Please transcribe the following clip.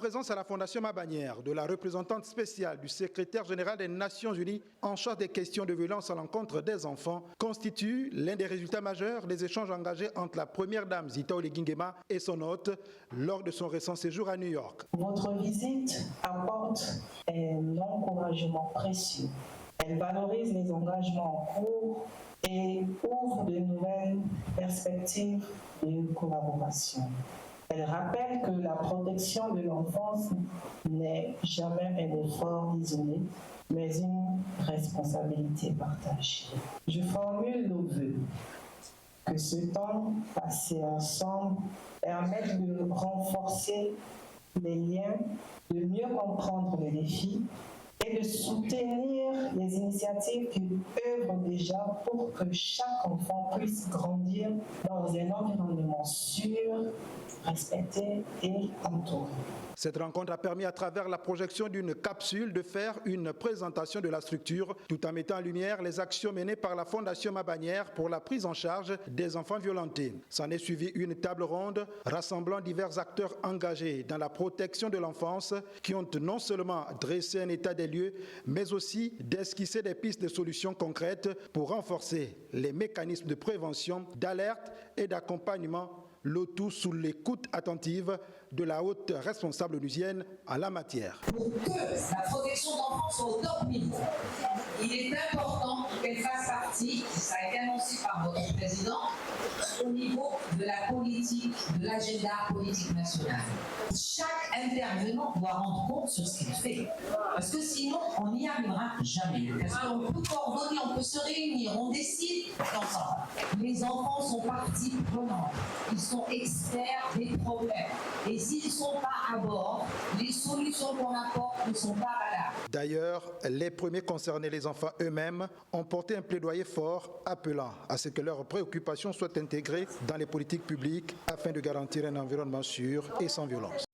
présence à la Fondation Mabanière de la représentante spéciale du secrétaire général des Nations Unies en charge des questions de violence à l'encontre des enfants constitue l'un des résultats majeurs des échanges engagés entre la première dame Zita Oligui Nguema et son hôte lors de son récent séjour à New York. Votre visite apporte un encouragement précieux. Elle valorise les engagements en cours et ouvre de nouvelles perspectives de collaboration. Elle rappelle que la protection de l'enfance n'est jamais un effort isolé, mais une responsabilité partagée. Je formule le vœu que ce temps passé ensemble permette de renforcer les liens, de mieux comprendre les défis et de soutenir les initiatives qui œuvrent déjà pour que chaque enfant puisse grandir dans un environnement sûr, respecté et entouré. Cette rencontre a permis à travers la projection d'une capsule de faire une présentation de la structure tout en mettant en lumière les actions menées par la Fondation Mabanière pour la prise en charge des enfants violentés. S'en est suivi une table ronde rassemblant divers acteurs engagés dans la protection de l'enfance qui ont non seulement dressé un état des lieux mais aussi d'esquisser des pistes de solutions concrètes pour renforcer les mécanismes de prévention, d'alerte et d'accompagnement, le tout sous l'écoute attentive de la haute responsable onusienne en la matière. Pour que la protection de l'enfant soit au top niveau, il est important qu'elle fasse partie, ça a été annoncé par votre président, au niveau de la politique, de l'agenda politique national. Chaque intervenant doit rendre compte sur ce qu'il fait. Parce que sinon, on n'y arrivera jamais. Parce qu'on peut coordonner, on peut se réunir, on décide ensemble. Les enfants sont partie prenante. Ils sont experts des problèmes. Et s'ils ne sont pas à bord, les solutions qu'on apporte ne sont pas valables. D'ailleurs, les premiers concernés, les enfants eux-mêmes, ont porté un plaidoyer fort appelant à ce que leurs préoccupations soient intégrées dans les politiques publiques afin de garantir un environnement sûr et sans violence.